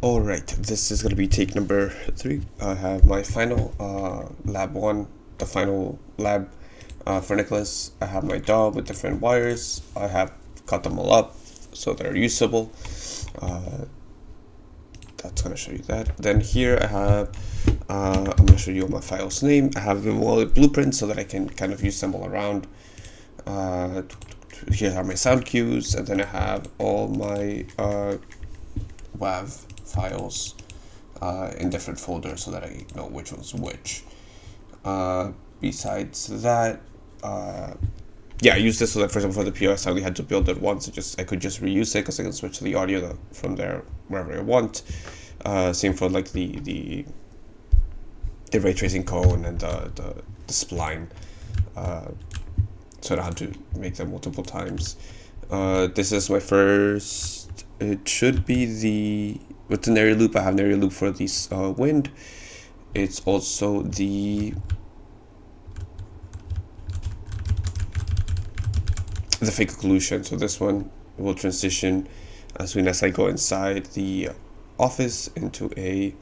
Alright, this is going to be take number 3. I have my final lab 1, the final lab for Nicholas. I have my DAW with different wires. I have cut them all up so they're usable. That's going to show you that. Then here I have, I'm going to show you my file's name. I have them all blueprints so that I can kind of use them all around. Here are my sound cues, and then I have all my WAV files in different folders so that I know which one's which. Besides that, yeah, I use this so that, for example, for the POS I only had to build it once. I could just reuse it because I can switch the audio from there wherever I want. Same for like the ray tracing cone and the spline. So I don't have to make them multiple times. This is my first. It should be with the area loop. I have an area loop for this wind. It's also the fake occlusion. So this one will transition as soon as I go inside the office into a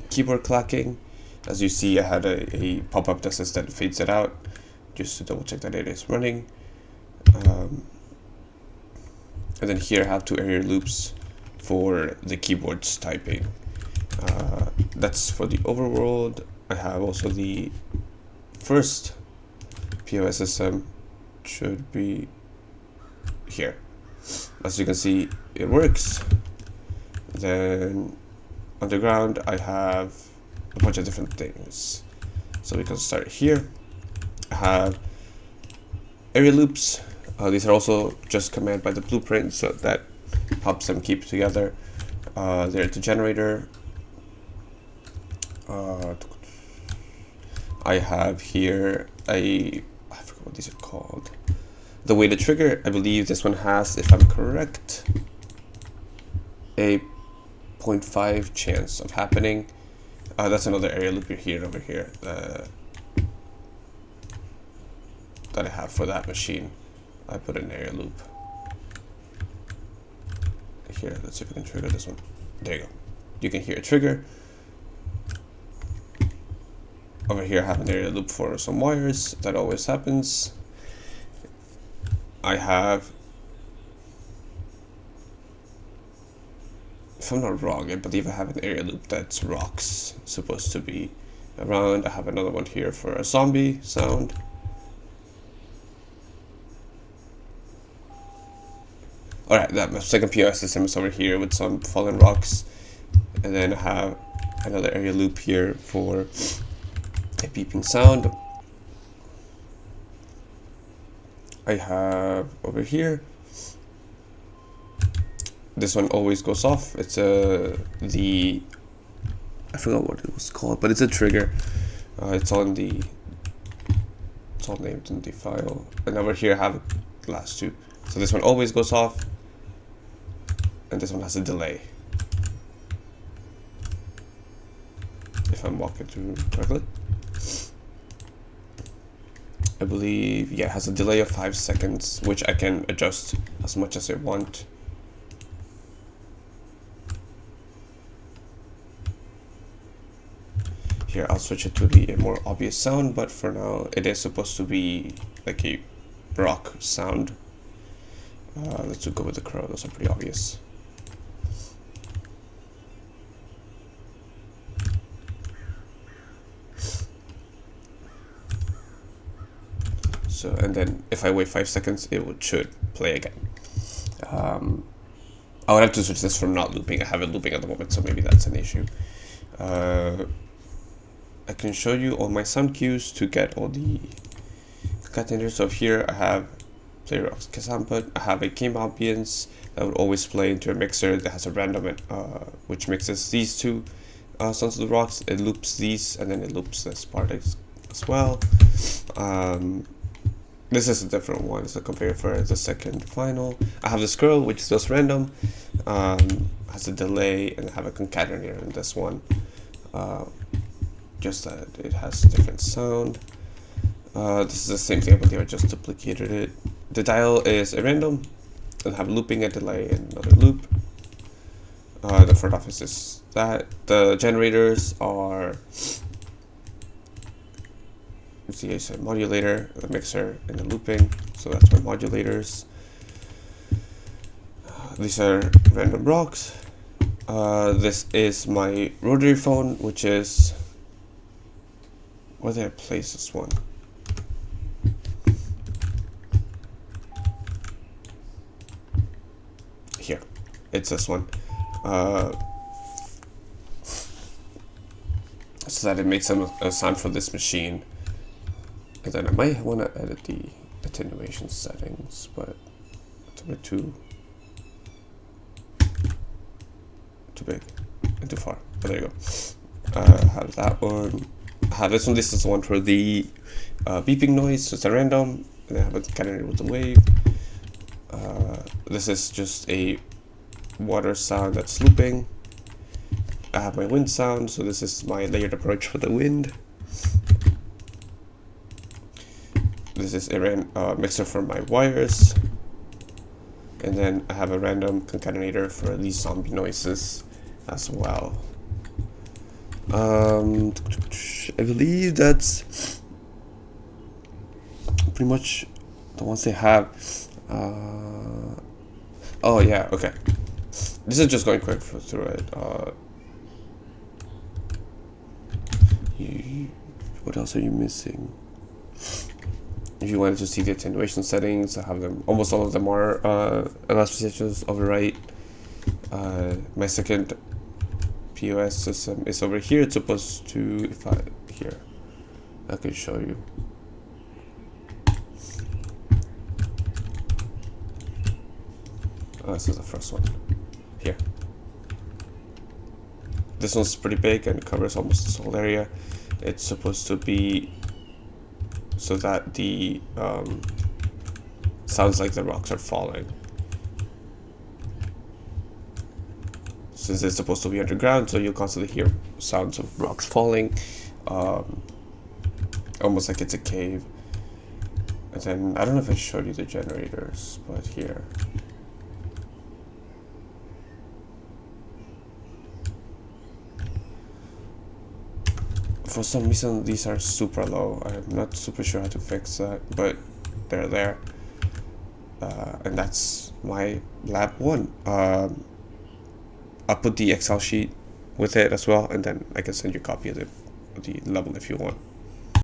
keyboard clacking. As you see, I had a pop-up that says that fades it out, just to double check that it is running. And then here I have 2 area loops for the keyboards typing. That's for the overworld. I have also the first POS system, should be here. As you can see, it works. Then underground I have a bunch of different things. So we can start here. I have area loops. These are also just command by the blueprint, so that helps them keep together. There's the generator. I have here I forgot what these are called. The weighted trigger. I believe this one has, if I'm correct, a 0.5 chance of happening. That's another area loop over here that I have for that machine. I put an area loop here. Let's see if we can trigger this one. There you go. You can hear a trigger. Over here I have an area loop for some wires. That always happens. I have, if I'm not wrong, I believe I have an area loop that's rocks supposed to be around. I have another one here for a zombie sound. Alright, that my second POS system is over here with some fallen rocks. And then I have another area loop here for a beeping sound. I have over here, this one always goes off. It's I forgot what it was called, but it's a trigger. It's all named in the file. And over here I have the last 2. So this one always goes off, and this one has a delay. If I'm walking through correctly, I believe, yeah, it has a delay of 5 seconds, which I can adjust as much as I want. Here, I'll switch it to the more obvious sound, but for now, it is supposed to be like a rock sound. Let's go with the crow. Those are pretty obvious. So, and then if I wait 5 seconds, it should play again. I would have to switch this from not looping. I have it looping at the moment, so maybe that's an issue. I can show you all my sound cues to get all the containers. So here I have player of Kazamput. I have a game ambience that would always play into a mixer that has a random which mixes these 2 sounds of the rocks. It loops these, and then it loops this part as well. This is a different one, so compare for the second final. I have the scroll, which is just random, has a delay, and I have a concatenator in this one, just that it has a different sound. This is the same thing, I believe I just duplicated it. The dial is a random, and have looping, a delay, and another loop. The front office is that. The generators are the modulator, the mixer, and the looping. So that's my modulators. These are random rocks. This is my rotary phone, which is, where did I place this one? Here, it's this one. So that it makes a sound for this machine. And then I might want to edit the attenuation settings, but it's a bit too big and too far. But there you go. Have that one. Have this one. This is the one for the beeping noise. So it's a random, and I have it concatenated with the wave. This is just a water sound that's looping. I have my wind sound, so this is my layered approach for the wind. This is a mixer for my wires. And then I have a random concatenator for these zombie noises as well. I believe that's pretty much the ones they have. Oh yeah, okay. This is just going quick through it. What else are you missing? If you wanted to see the attenuation settings, I have them. Almost all of them are elastications overwrite. My second POS system is over here. It's supposed to, if I here, I can show you. Oh, this is the first one. Here. This one's pretty big and covers almost this whole area. It's supposed to be so that the sounds like the rocks are falling. Since it's supposed to be underground, so you'll constantly hear sounds of rocks falling, almost like it's a cave. And then, I don't know if I showed you the generators, but here. For some reason, these are super low. I'm not super sure how to fix that, but they're there. And that's my lab 1. I'll put the Excel sheet with it as well, and then I can send you a copy of the level if you want.